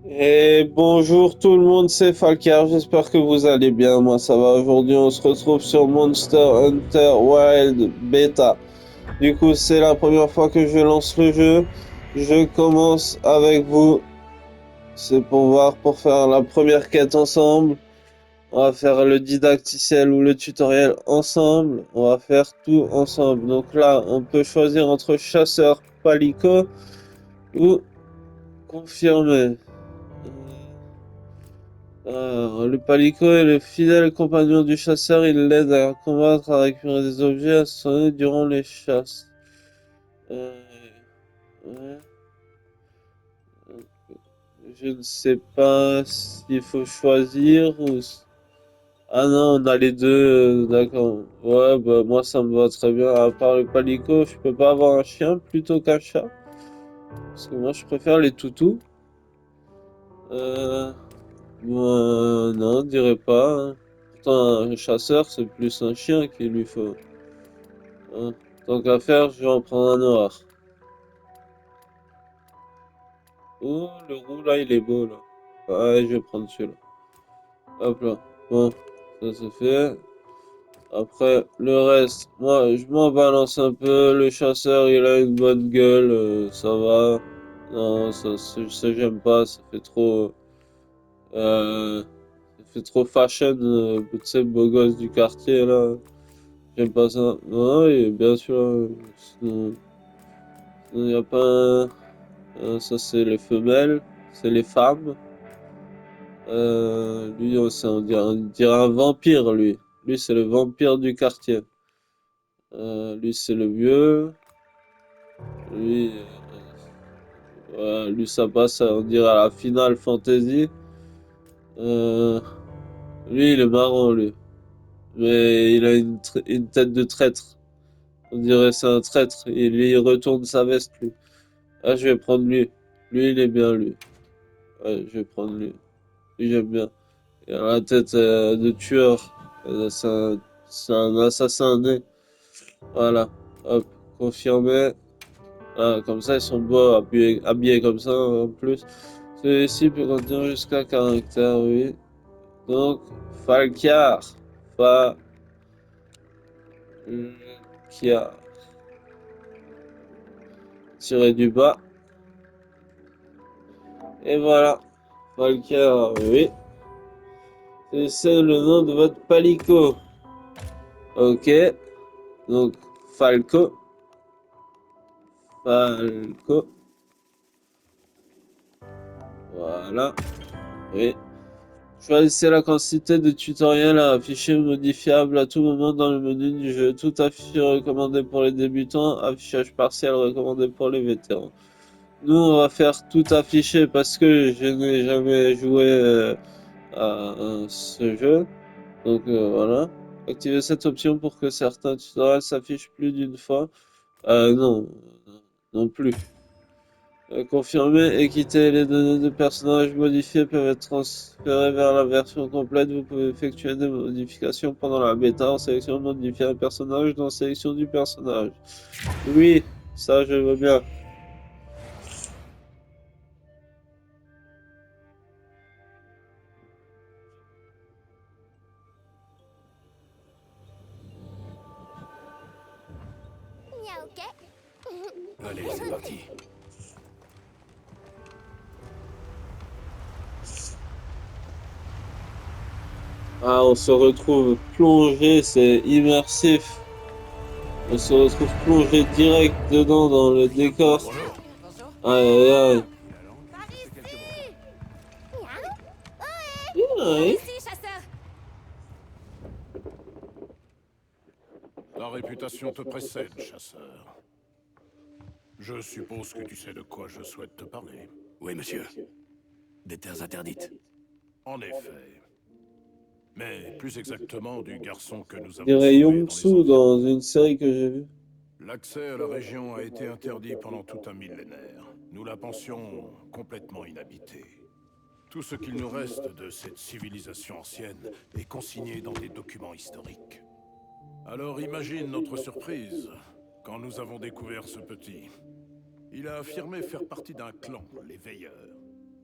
Et bonjour tout le monde, c'est Falcar, j'espère que vous allez bien, moi ça va. Aujourd'hui on se retrouve sur Monster Hunter Wild Beta. Du coup c'est la première fois que je lance le jeu, je commence avec vous, c'est pour voir, pour faire la première quête ensemble. On va faire le didacticiel ou le tutoriel ensemble, on va faire tout ensemble. Donc là on peut choisir entre chasseur, palico ou confirmé. Le palico est le fidèle compagnon du chasseur, il l'aide à combattre, à récupérer des objets, à se soigner durant les chasses. Euh, ouais, je ne sais pas s'il faut choisir ou... Ah non, on a les deux, d'accord. Ouais, bah moi ça me va très bien. À part le palico, je peux pas avoir un chien plutôt qu'un chat. Parce que moi je préfère les toutous. Euh, non, on dirait pas, hein. Pourtant, un chasseur, c'est plus un chien qu'il lui faut. Hein. Tant qu'à faire, je vais en prendre un noir. Oh, le roux là, il est beau là. Ouais, je vais prendre celui-là. Hop là. Bon, ça c'est fait. Après, le reste, moi, je m'en balance un peu. Le chasseur, il a une bonne gueule, ça va. Non, ça j'aime pas, ça fait trop fashion, tu sais, beau gosse du quartier là. J'aime pas ça. Non, et bien sûr, sinon, il y a pas ça c'est les femelles, c'est les femmes. Lui, on dirait un vampire, lui. Lui, c'est le vampire du quartier. Lui, c'est le vieux. Lui, lui, ça passe, on dirait à la finale fantasy. Euh, Lui, il est marrant, lui. Mais il a une tête de traître. On dirait c'est un traître. Et lui, il retourne sa veste, lui. Ah, je vais prendre lui. Lui, il est bien, lui. Ouais, je vais prendre lui. Lui, j'aime bien. Il a la tête de tueur. C'est un assassin né. Voilà. Hop. Confirmé. Ah, comme ça, ils sont beaux, habillés comme ça en plus. Celui-ci peut contenir jusqu'à caractère, oui. Donc, Falcar. Falcar. Tiré du bas. Et voilà. Falcar, oui. C'est le nom de votre palico. Ok. Donc, Falco. Falco. Voilà. Oui. Choisissez la quantité de tutoriels à afficher modifiable à tout moment dans le menu du jeu. Tout affiché recommandé pour les débutants, affichage partiel recommandé pour les vétérans. Nous, on va faire tout afficher parce que je n'ai jamais joué à ce jeu. Donc voilà. Activez cette option pour que certains tutoriels s'affichent plus d'une fois. Non, non plus. Confirmer et quitter les données de personnages modifiés peuvent être transférées vers la version complète. Vous pouvez effectuer des modifications pendant la bêta en sélectionnant modifier un personnage dans sélection du personnage. Oui, ça je veux bien. Allez, c'est parti. Ah, on se retrouve plongé, c'est immersif. On se retrouve plongé direct dedans dans le décor. Bonjour. Aïe aïe aïe. La langue, Par c'est quelques mots. ici! Miaou! Par Aïe. ici, chasseur! Ta réputation te précède, chasseur. Je suppose que tu sais de quoi je souhaite te parler. Oui, monsieur. Des terres interdites. En effet. Mais plus exactement du garçon que nous On avons dirait sauvé dans les Yong-Soo dans environs. une série que j'ai vue. L'accès à la région a été interdit pendant tout un millénaire. Nous la pensions complètement inhabitée. Tout ce qu'il nous reste de cette civilisation ancienne est consigné dans des documents historiques. Alors imagine notre surprise quand nous avons découvert ce petit. Il a affirmé faire partie d'un clan, les Veilleurs.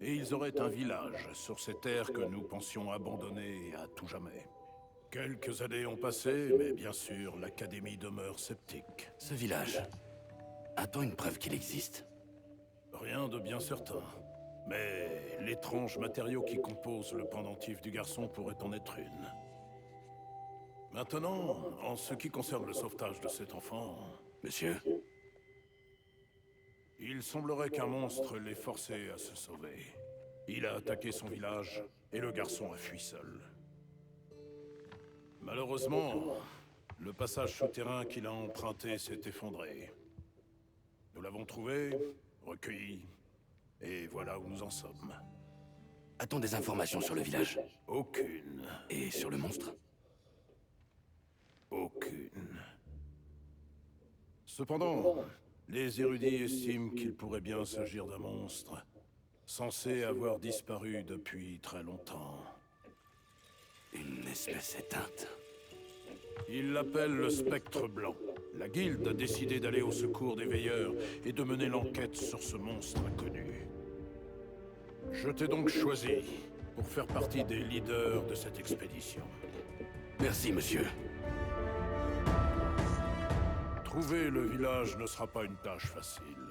et ils auraient un village sur ces terres que nous pensions abandonner à tout jamais. Quelques années ont passé, mais bien sûr, l'Académie demeure sceptique. Ce village, a-t-on une preuve qu'il existe? Rien de bien certain. Mais l'étrange matériau qui compose le pendentif du garçon pourrait en être une. Maintenant, en ce qui concerne le sauvetage de cet enfant... Monsieur, Il semblerait qu'un monstre l'ait forcé à se sauver. Il a attaqué son village, et le garçon a fui seul. Malheureusement, le passage souterrain qu'il a emprunté s'est effondré. Nous l'avons trouvé, recueilli, et voilà où nous en sommes. a-t-on des informations sur le village? Aucune. Et sur le monstre? Aucune. Cependant, les érudits estiment qu'il pourrait bien s'agir d'un monstre, censé avoir disparu depuis très longtemps. Une espèce éteinte. Ils l'appellent le Spectre Blanc. La guilde a décidé d'aller au secours des veilleurs et de mener l'enquête sur ce monstre inconnu. Je t'ai donc choisi pour faire partie des leaders de cette expédition. Merci, monsieur. Trouver le village ne sera pas une tâche facile.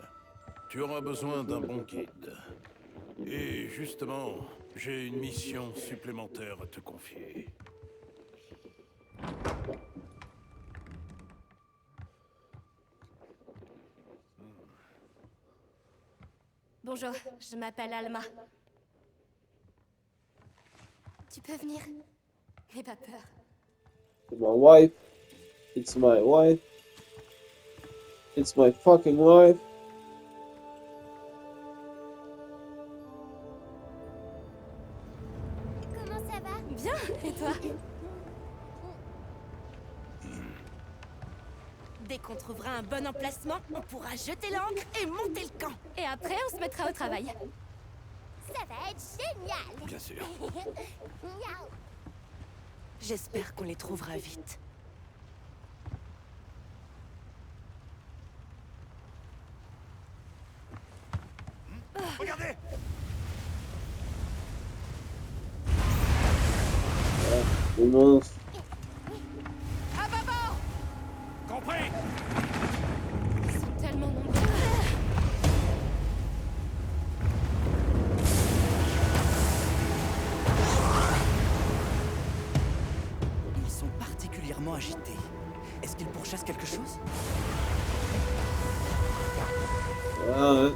Tu auras besoin d'un bon guide. Et justement, j'ai une mission supplémentaire à te confier. Bonjour, je m'appelle Alma. Tu peux venir? N'aie pas peur. My wife. It's my wife. It's my fucking wife. Comment ça va? Bien, et toi? Dès qu'on trouvera un bon emplacement, on pourra jeter l'ancre et monter le camp. Et après, on se mettra au travail. Ça va être génial! Bien sûr. Miaou. J'espère qu'on les trouvera vite. Regardez! Le monstre. À bâbord! Compris! Ils sont tellement nombreux. Ils sont particulièrement agités. Est-ce qu'ils pourchassent quelque chose? Ah ouais.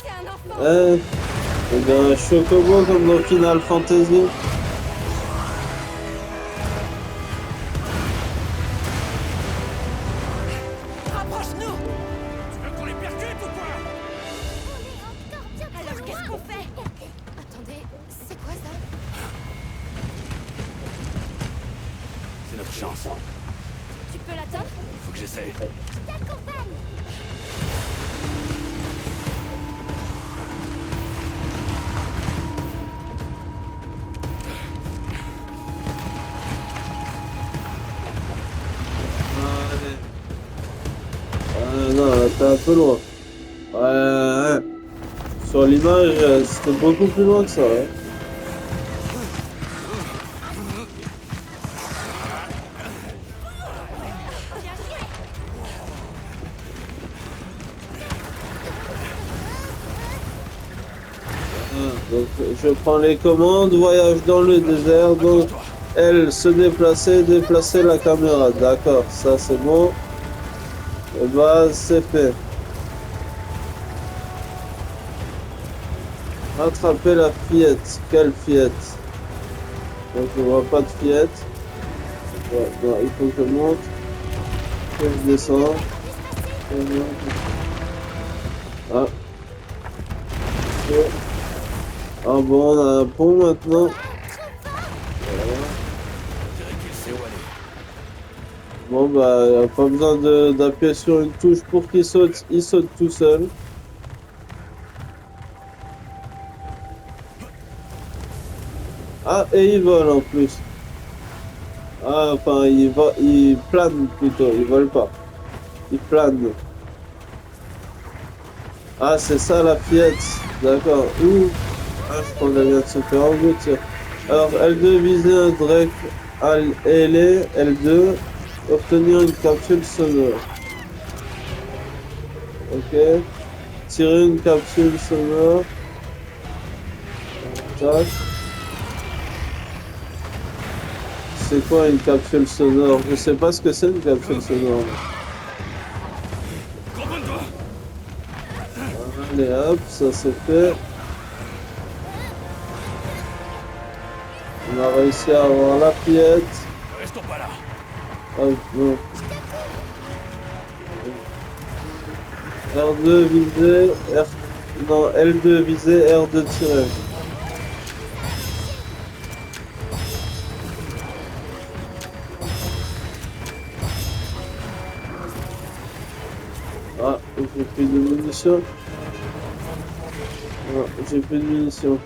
C'est un enfant! Eh bien, Chocobo comme dans Final Fantasy. Rapproche-nous! Tu veux qu'on les percute ou quoi? On est encore bien trop Alors qu'est-ce qu'on fait? Attendez, c'est quoi ça? C'est notre chance. Tu peux l'atteindre? Faut que j'essaie. Je t'accompagne! Non, là, t'es un peu loin. Ouais. Sur l'image, c'était beaucoup plus loin que ça. Ouais. Donc, je prends les commandes, voyage dans le désert, donc elle se déplacer, déplacer la caméra. D'accord, ça c'est bon. Et bah, c'est fait. Attraper la fillette. Quelle fillette? Donc, je vois pas de fillette. Ouais, non, il faut que je monte. Que je descends. Que je monte. Ah. Ok. Ah bon, on a un pont maintenant. Voilà. On dirait qu'il sait où aller. Bon bah, y a pas besoin d'appuyer sur une touche pour qu'il saute, il saute tout seul. Ah, et il vole en plus. Ah, enfin, il plane plutôt, il vole pas. Il plane. Ah, c'est ça la fillette. D'accord. Ouh. Ah, je crois qu'elle vient de se faire engloutir. Alors, L2, viser un Drake ailé, L2, obtenir une capsule sonore. Ok. Tirer une capsule sonore. Tac. C'est quoi une capsule sonore? Je sais pas ce que c'est une capsule sonore. Allez hop, ça c'est fait. On a réussi à avoir la pièce. Restons pas là. Hop, bon. R2 visé, R... Non, L2 visé, R2 tiré. Ah, j'ai plus de munitions. Ah, j'ai plus de munitions.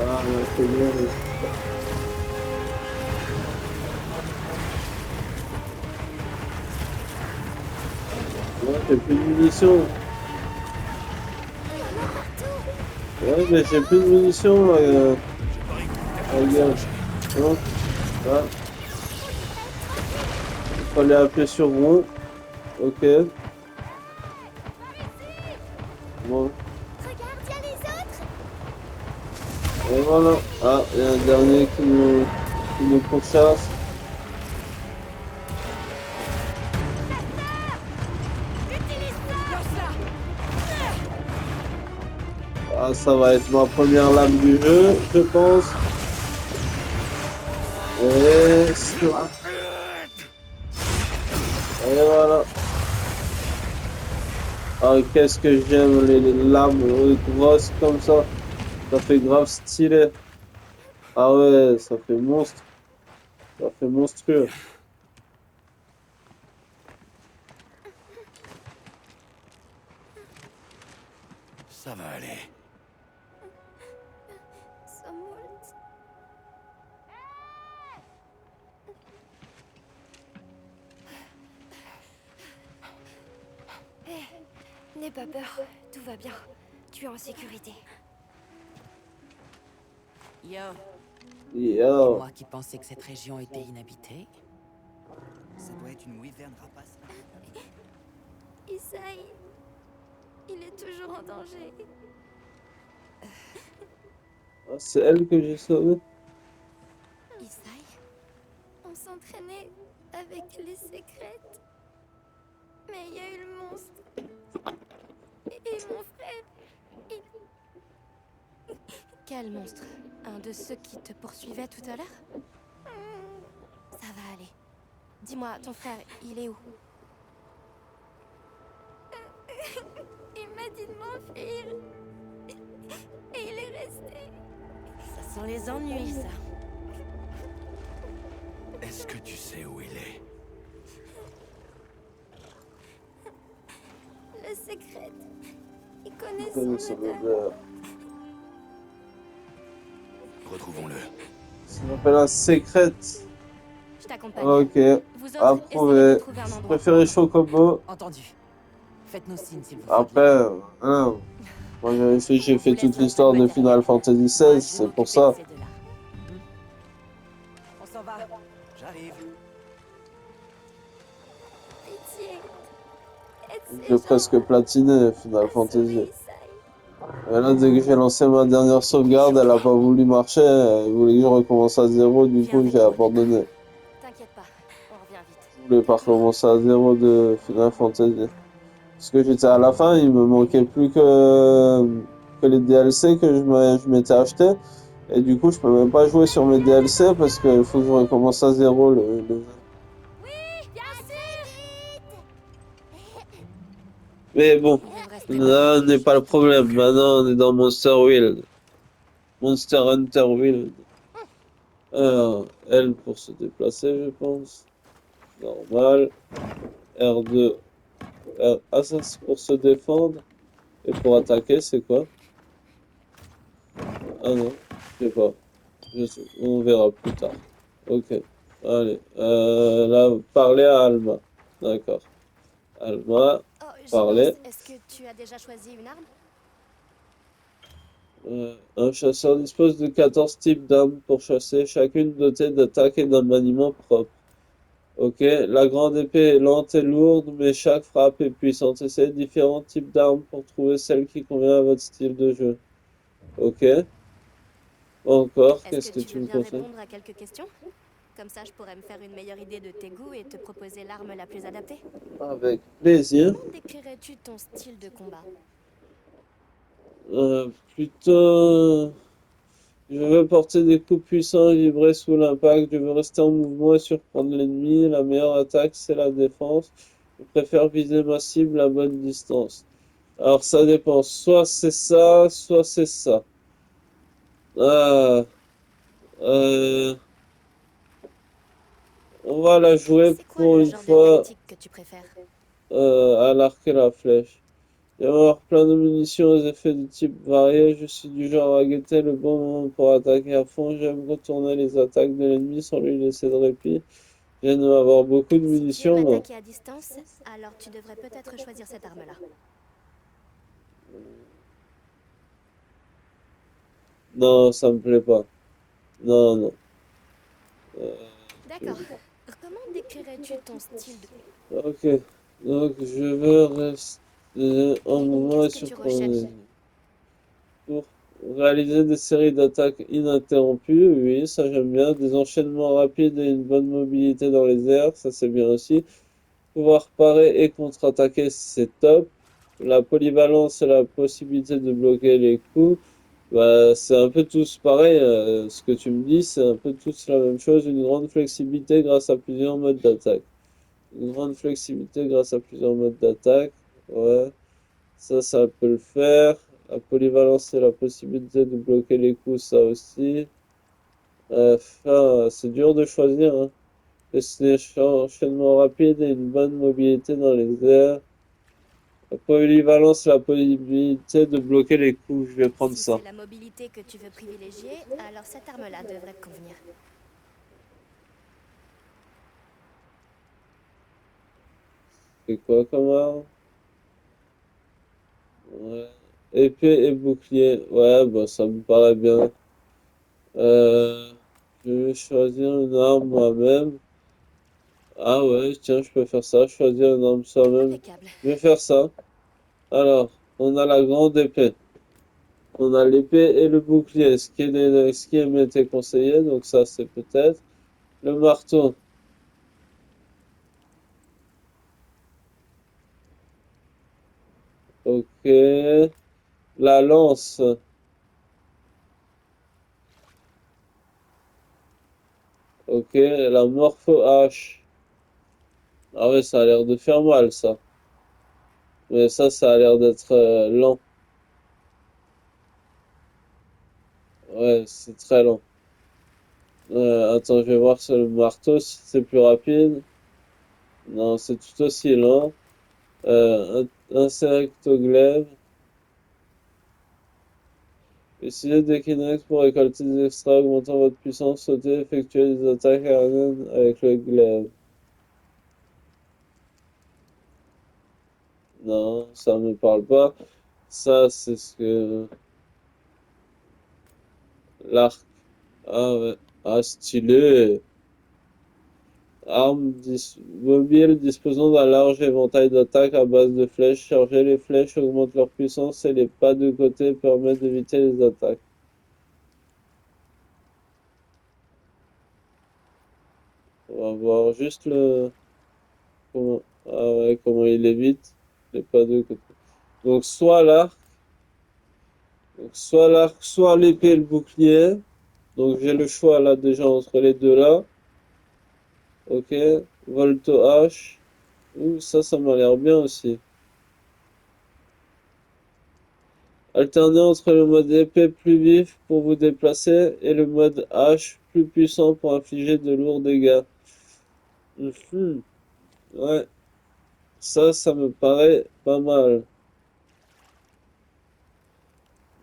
Ah, ouais, c'est bien. Ouais, j'ai plus de munitions. Ouais, mais j'ai plus de munitions, là. Regarde. Non. Ah. Il fallait appuyer sur rond. Ok. Bon. Regarde, il y a les autres. Et voilà. Ah, il y a un dernier qui nous pourchasse. Utilise ça. Ah, ça va être ma première lame du jeu, je pense. Et slap. Et voilà. Ah, qu'est-ce que j'aime les lames grosses comme ça. Ça fait grave stylé. Ah ouais, ça fait monstre. Ça fait monstrueux. Ça va aller. Samoult. N'aie pas peur, tout va bien. Tu es en sécurité. Yo, et Yo. moi qui pensais que cette région était inhabitée. Ça doit être une wyvern rapace. Isaï, il est toujours en danger. Ah, c'est elle que j'ai sauvée. Isaï, on s'entraînait avec les secrètes. Mais il y a eu le monstre. Et mon frère, il... Quel monstre? Un de ceux qui te poursuivait tout à l'heure? Ça va aller. Dis-moi, ton frère, il est où? Il m'a dit de m'enfuir. Et il est resté. Ça sent les ennuis, ça. Est-ce que tu sais où il est? Le secret. Il connaît Connais son son odeur. odeur. Retrouvons-le. Ça s'appelle un secrète. Je t'accompagne. Ok. Vous autres, essayez Approuvé. de trouver un Je endroit. préférais Chocobo. Entendu. Faites-nous signe s'il vous Après, plaît. hein, moi j'ai fait toute l'histoire de Final Fantasy XVI, c'est pour ça. On s'en va. J'arrive. Pitié. Aide ces J'ai gens presque platiné Final à Fantasy. sauver Isaï. Et là, dès que j'ai lancé ma dernière sauvegarde, elle a pas voulu marcher, elle voulait que je recommence à zéro, du coup j'ai abandonné. T'inquiète pas, on revient vite. Je voulais pas recommencer à zéro de Final Fantasy. Parce que j'étais à la fin, il me manquait plus que les DLC que je m'étais acheté. Et du coup, je peux même pas jouer sur mes DLC parce qu'il faut que je recommence à zéro le... Oui, bien sûr. Mais bon, là n'est pas le problème. Maintenant, on est dans Monster World. Monster Hunter World. Alors, L pour se déplacer, je pense. Normal. R2. Ah, ça, c'est pour se défendre. Et pour attaquer, c'est quoi? Ah non, je sais pas. On verra plus tard. Ok. Allez. Là, parler à Alma. D'accord. Alma, Oh, parler. j'avance. Est-ce que tu as déjà choisi une arme? Un chasseur dispose de 14 types d'armes pour chasser, chacune dotée d'attaque et d'un maniement propre. Ok, la grande épée est lente et lourde, mais chaque frappe est puissante. Essayez différents types d'armes pour trouver celle qui convient à votre style de jeu. Ok, encore, Est-ce que qu'est-ce que tu tu veux me bien conseilles? répondre à quelques questions? Comme ça, je pourrais me faire une meilleure idée de tes goûts et te proposer l'arme la plus adaptée. Avec plaisir. Comment décrirais-tu ton style de combat? Plutôt, je veux porter des coups puissants et vibrer sous l'impact. Je veux rester en mouvement et surprendre l'ennemi. La meilleure attaque, c'est la défense. Je préfère viser ma cible à bonne distance. Alors ça dépend, soit c'est ça, soit c'est ça. Ah, euh, on va la jouer C'est quoi pour le une genre de fois tactique que tu préfères? à l'arc et la flèche. Il va y avoir plein de munitions aux effets de type variés. Je suis du genre à guetter le bon moment pour attaquer à fond. J'aime retourner les attaques de l'ennemi sans lui laisser de répit. J'aime avoir beaucoup de Si tu aimes munitions, moi. attaquer à distance, alors tu devrais peut-être choisir cette arme-là. Non, ça me plaît pas. Non, non. Euh, D'accord. Comment décrirais-tu ton style de... ok. Donc, je veux rester en Et mouvement et qu'est-ce que tu recherches? surprendre. Pour réaliser des séries d'attaques ininterrompues, oui, ça j'aime bien. Des enchaînements rapides et une bonne mobilité dans les airs, ça c'est bien aussi. Pouvoir parer et contre-attaquer, c'est top. La polyvalence et la possibilité de bloquer les coups, bah, c'est un peu tous pareil. Ce que tu me dis, c'est un peu tous la même chose. Une grande flexibilité grâce à plusieurs modes d'attaque. Une grande flexibilité grâce à plusieurs modes d'attaque. Ouais. Ça peut le faire. La polyvalence et la possibilité de bloquer les coups, ça aussi. Enfin, c'est dur de choisir, hein. Laisser enchaînement rapide et une bonne mobilité dans les airs. La polyvalence et la possibilité de bloquer les coups, je vais prendre Si ça. c'est la mobilité que tu veux privilégier, alors cette arme-là devrait te convenir. C'est quoi comme arme? Ouais. Épée et bouclier. Ouais, bah ça me paraît bien. Euh, je vais choisir une arme moi-même. Ah ouais, tiens, je peux faire ça, choisir une arme soi-même. Impeccable. Je vais faire ça. Alors, on a la grande épée. On a l'épée et le bouclier, ce qui m'était conseillé, donc ça c'est peut-être. Le marteau. Ok. La lance. Ok. La morpho-hache. Ah ouais, ça a l'air de faire mal, ça. Mais ça a l'air d'être lent. Ouais, c'est très lent. Attends, je vais voir sur le marteau si c'est plus rapide. Non, c'est tout aussi lent. Insectoglaive. Utilisez des Kinex pour récolter des extras, augmentant votre puissance, sauter, effectuer des attaques aériennes avec le glaive. Non, ça me parle pas. Ça, c'est ce que... L'arc. Ah ouais. Ah, stylé. Mobile disposant d'un large éventail d'attaques à base de flèches. Charger les flèches augmente leur puissance et les pas de côté permettent d'éviter les attaques. On va voir juste le... Comment... Ah ouais, comment il évite les pas de côté. Donc soit l'arc, soit l'épée et le bouclier. Donc j'ai le choix là déjà entre les deux là. Ok. Volto H. Ouh, ça m'a l'air bien aussi. Alternez entre le mode épée plus vif pour vous déplacer et le mode H plus puissant pour infliger de lourds dégâts. Mhm. Ouais, ça me paraît pas mal.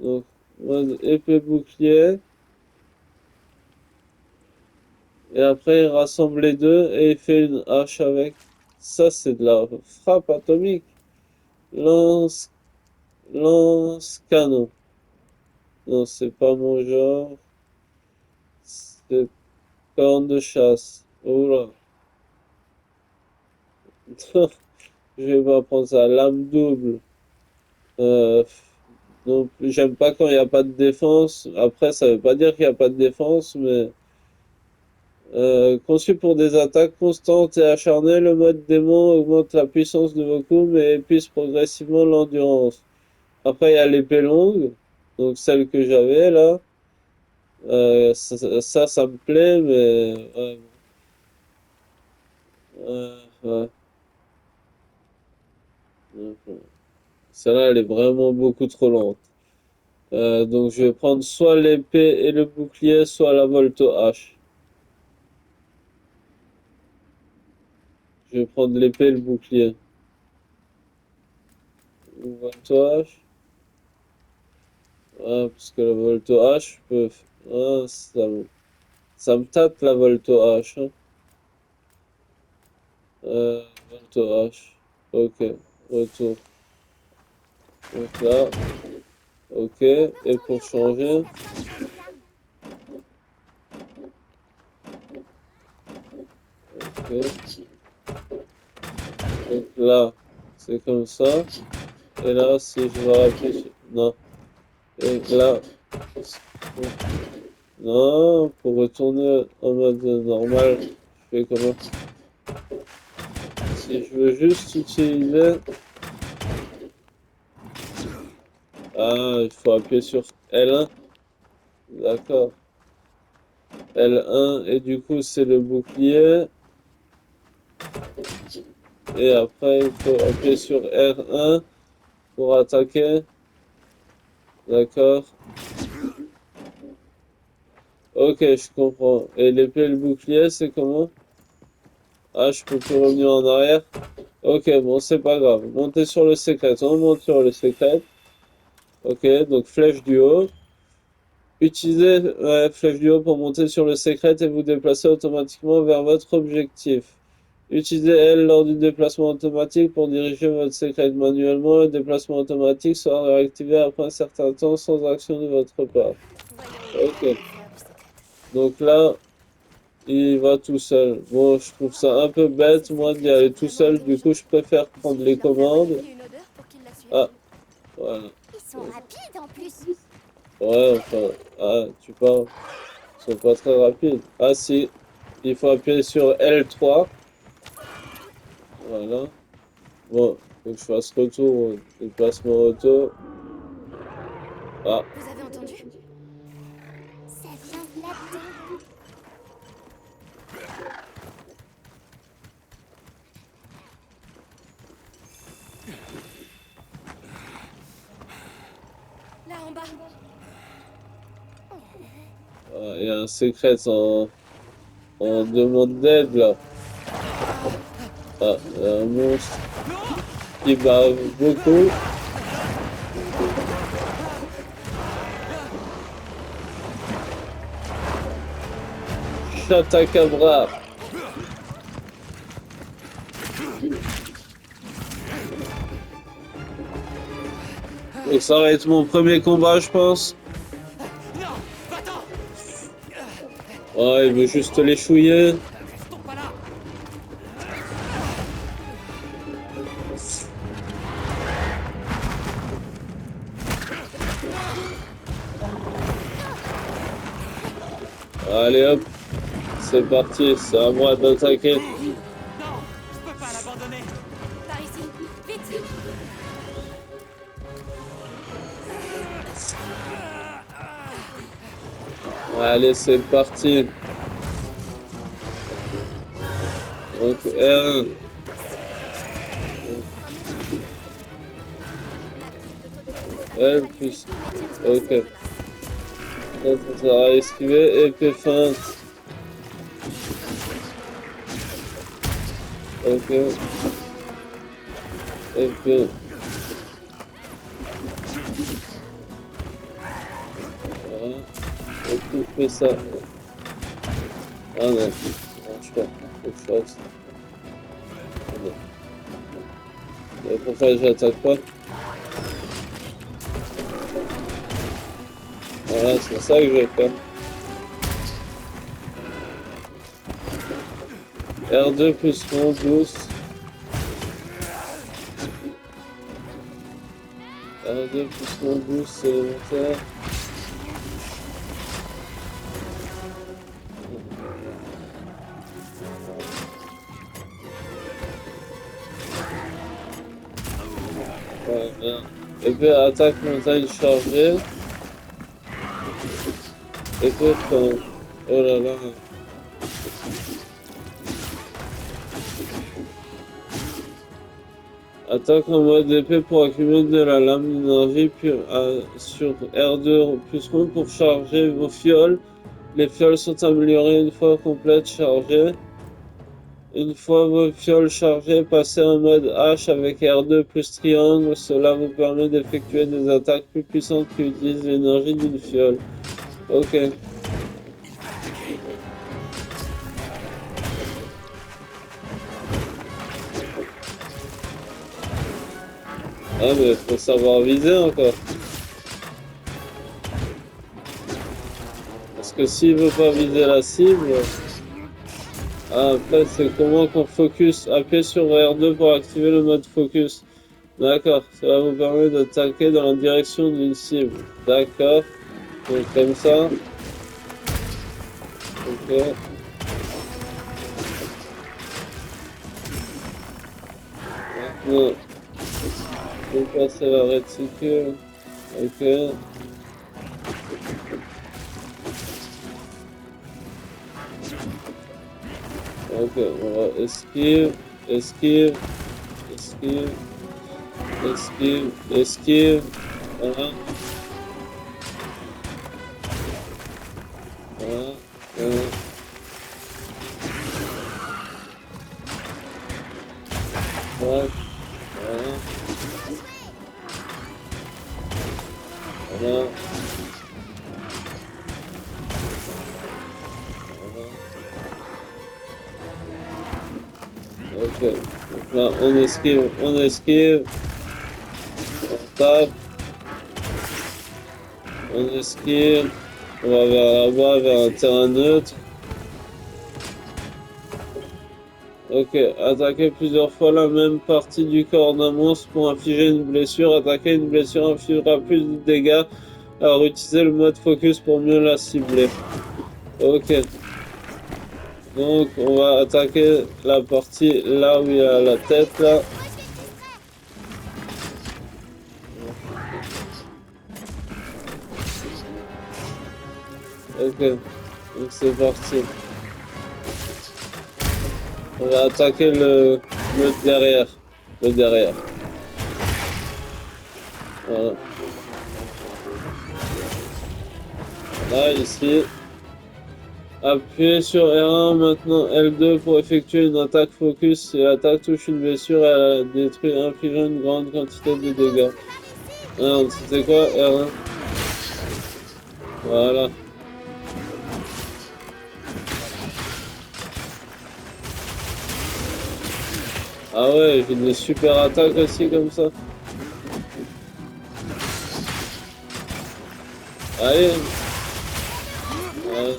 Donc, mode épée bouclier. Et après, il rassemble les deux et il fait une hache avec. Ça, c'est de la frappe atomique. Lance, lance canon. Non, c'est pas mon genre. C'est corne de chasse. Oula. Je vais pas prendre ça. Lame double. Euh, non plus, j'aime pas quand il n'y a pas de défense. Après, ça veut pas dire qu'il n'y a pas de défense, mais conçu pour des attaques constantes et acharnées, le mode démon augmente la puissance de vos coups, mais épuise progressivement l'endurance. Après, il y a l'épée longue, donc celle que j'avais là. Ça me plaît, mais ouais. Celle-là, elle est vraiment beaucoup trop lente. Donc je vais prendre soit l'épée et le bouclier, soit la Volto H. Je vais prendre l'épée et le bouclier. Volto H. Ah, parce que la Volto H peut... Ah, ça me tâte la Volto H. Hein. Volto H. Ok, retour. Donc là, ok. Et pour changer, ok. Donc là, c'est comme ça. Et là, si je vais appuyer sur... Non. Et là... Non, pour retourner en mode normal, je fais comment? Si je veux juste utiliser... Ah, il faut appuyer sur L1. D'accord. L1, et du coup, c'est le bouclier. Et après, il faut appuyer sur R1 pour attaquer. D'accord. Ok, je comprends. Et l'épée et le bouclier, c'est comment? Ah, je peux plus revenir en arrière. Ok, bon, c'est pas grave. Montez sur le secret. On monte sur le secret. Ok, donc flèche du haut. Utilisez flèche du haut pour monter sur le secret et vous déplacer automatiquement vers votre objectif. Utilisez L lors du déplacement automatique pour diriger votre secret manuellement. Le déplacement automatique sera réactivé après un certain temps sans action de votre part. Ok, donc là, il va tout seul. Bon, je trouve ça un peu bête, moi, d'y aller tout seul. Du coup, je préfère prendre les commandes. Ah, voilà. Ils sont rapides en plus. Ouais, enfin, ah, tu parles. Ils sont pas très rapides. Ah, si, il faut appuyer sur L3. Voilà. Bon, faut que je fasse retour au déplacement auto. Ah, Vous avez entendu? Ça vient de là-dedans. Là en bas. ah, il y a un secret en demande d'aide là. Ah, il y a un monstre qui bave beaucoup. Chatacabra. Donc ça va être mon premier combat, je pense. Ouais, il veut juste les chouiller. Allez hop, c'est parti, c'est à moi d'attaquer. Non, je peux pas l'abandonner. Par ici, vite. Allez, c'est parti. Donc R1. L plus. Ok. Donc ça va esquiver et puis feinte. Ok. Et puis. Voilà. Et puis je fais ça. Ah non, ça marche pas. Faut que je fasse. Ah non. Et pourquoi je l'attaque pas? Voilà, c'est ça que je vais faire. R2 plus mon boost. R2 plus mon boost élémentaire. Voilà. Épée attaque montagne chargée. Épée fin. Oh là là. Attaque en mode épée pour accumuler de la lame d'énergie, puis sur R2 plus rond pour charger vos fioles. Les fioles sont améliorées une fois complètes chargées. Une fois vos fioles chargées, passez en mode H avec R2 plus triangle. Cela vous permet d'effectuer des attaques plus puissantes qui utilisent l'énergie d'une fiole. Ok. Ah mais faut savoir viser encore. Parce que s'il veut pas viser la cible... Ah, après c'est comment qu'on focus. Appuyez sur R2 pour activer le mode focus. D'accord, cela vous permet d'attaquer dans la direction d'une cible. D'accord. Donc comme ça. Ok. Maintenant, je vais passer la réticule. Ok. Ok, on va esquive, esquive, esquive, esquive, esquive. Voilà. Voilà. Voilà. Voilà. Voilà. Ok, donc là on esquive, on tape, on esquive, on va vers là-bas, vers un terrain neutre. Ok, attaquer plusieurs fois la même partie du corps d'un monstre pour infliger une blessure. Attaquer une blessure infligera plus de dégâts. Alors utilisez le mode focus pour mieux la cibler. Ok. Donc on va attaquer la partie là où il y a la tête là. Ok, donc c'est parti. On va attaquer le derrière. Le derrière. Voilà. Là, ici. Appuyez sur R1 maintenant L2 pour effectuer une attaque focus. Si l'attaque touche une blessure, elle détruit infligeant une grande quantité de dégâts. Merde, c'était quoi R1? Voilà. Ah ouais, j'ai des super attaques aussi comme ça. Allez. Ouais.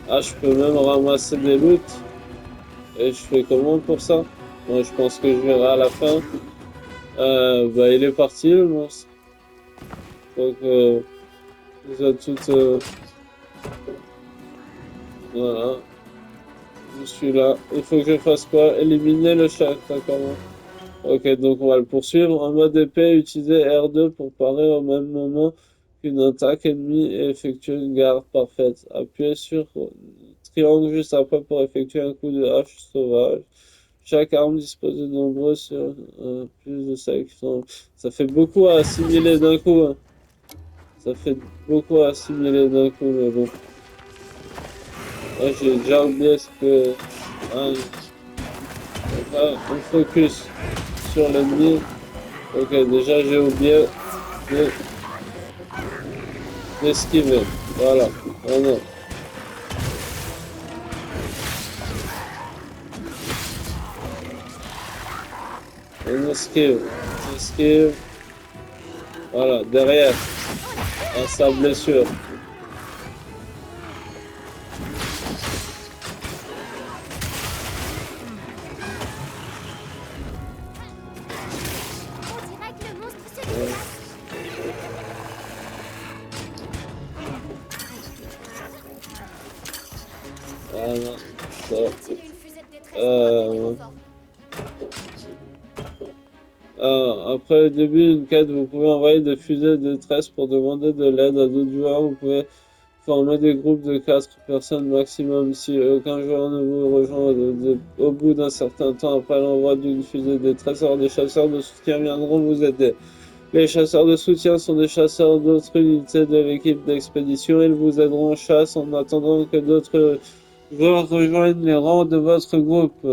Ah, je peux même ramasser des loots. Et je fais comment pour ça? Moi, je pense que je verrai à la fin. Bah, il est parti le monstre. Donc, déjà tout. Voilà. Je suis là. Il faut que je fasse quoi? Éliminer le chat, d'accord. Ok, donc on va le poursuivre. En mode épée, utilisez R2 pour parer au même moment qu'une attaque ennemie et effectuer une garde parfaite. Appuyez sur triangle juste après pour effectuer un coup de hache sauvage. Chaque arme dispose de nombreux sur plus de sélection. Ça fait beaucoup à assimiler d'un coup. Hein. Ça fait beaucoup à assimiler d'un coup, mais bon. Moi, j'ai déjà oublié ce que... Hein, là, on focus sur l'ennemi. Ok, déjà j'ai oublié d'esquiver. Voilà. Oh non. On esquive. On esquive. Voilà, derrière. À sa blessure. On dirait que le monstre se déplace. Voilà. Ça. Utile une fusée de détresse pour un renfort. Après le début d'une quête, vous pouvez envoyer des fusées de détresse pour demander de l'aide à d'autres joueurs. Vous pouvez former des groupes de 4 personnes maximum. Si aucun joueur ne vous rejoint au bout d'un certain temps après l'envoi d'une fusée de détresse, alors des chasseurs de soutien viendront vous aider. Les chasseurs de soutien sont des chasseurs d'autres unités de l'équipe d'expédition. Ils vous aideront en chasse en attendant que d'autres joueurs rejoignent les rangs de votre groupe.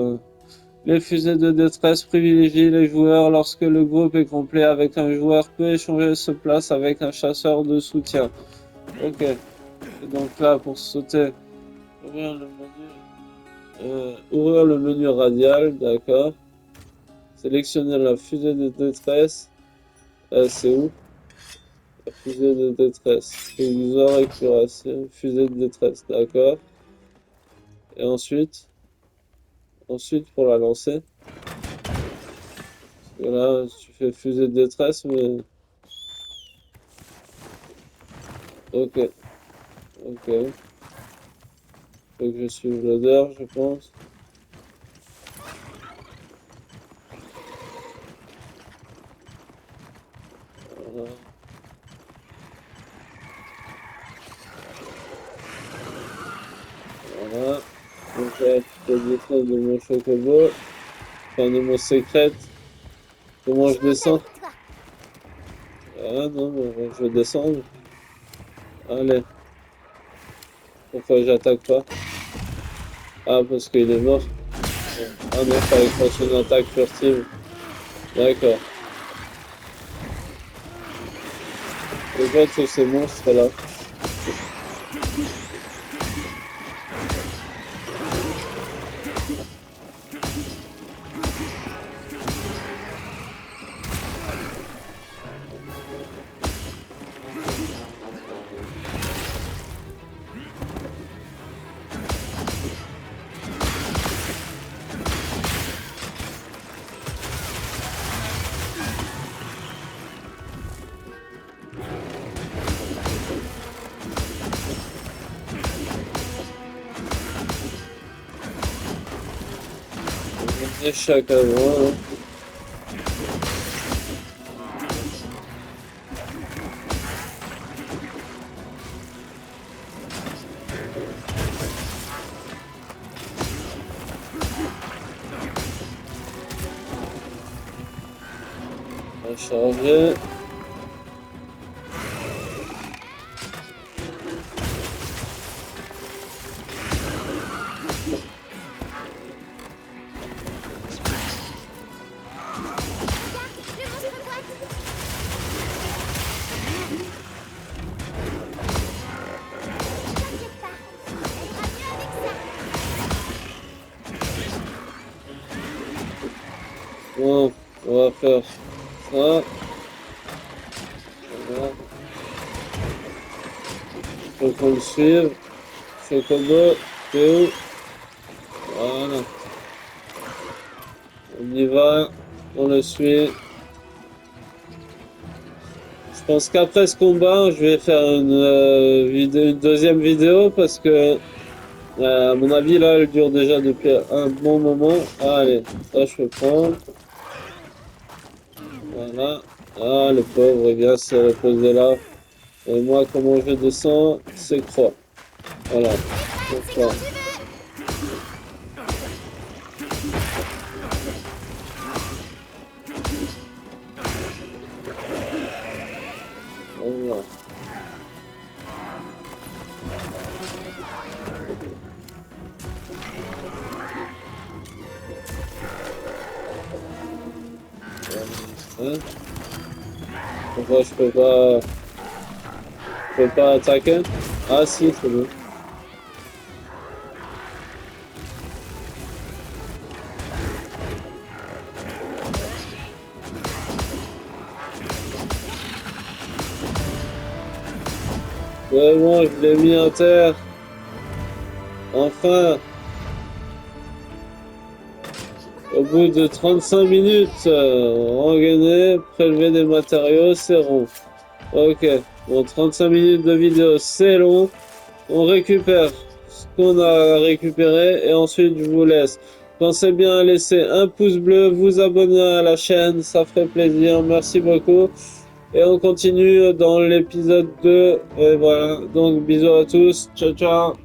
Les fusées de détresse privilégient les joueurs lorsque le groupe est complet. Avec un joueur peut échanger ce place avec un chasseur de soutien. Ok. Et donc là, pour sauter, ouvrir le menu radial, d'accord. Sélectionner la fusée de détresse. C'est où? La fusée de détresse. User épuration. Fusée de détresse, d'accord. Et ensuite, pour la lancer. Parce que là, tu fais fusée de détresse, mais. Ok. Ok. Faut que je suive l'odeur, je pense. Voilà. Voilà. Donc là, tu peux descendre de mon chocobo. Enfin, de mon secret. Comment je descends? Toi, Ah non, mais je vais descendre. Allez. Pourquoi j'attaque pas? Ah, parce qu'il est mort. Ah non, fallait que je fasse une attaque furtive. D'accord. Je vois tous ces monstres là. Échec avant. Hein. On va charger. le monstre boite. T'inquiète pas, ça ira mieux avec ça. Bon, on va faire ça. Voilà. Faut qu'on le suive. Chocobo, t'es où? Voilà. On y va. On le suit. Je pense qu'après ce combat, je vais faire une deuxième vidéo parce que, à mon avis, là, elle dure déjà depuis un bon moment. Allez, ça, je peux prendre. Voilà. Ah, le pauvre, il vient se reposer là. Et moi, comment je descends? C'est croix. Voilà. C'est croix. Voilà. Hein? Pourquoi je peux pas... Je peux pas attaquer? Ah si, c'est bon. C'est bon, je l'ai mis à terre. Enfin. Au bout de 35 minutes, engainer, prélever des matériaux, c'est rond. Ok, bon, 35 minutes de vidéo, c'est long. On récupère ce qu'on a récupéré et ensuite je vous laisse. Pensez bien à laisser un pouce bleu, vous abonner à la chaîne, ça ferait plaisir. Merci beaucoup. Et on continue dans l'épisode 2. Et voilà, donc bisous à tous. Ciao, ciao.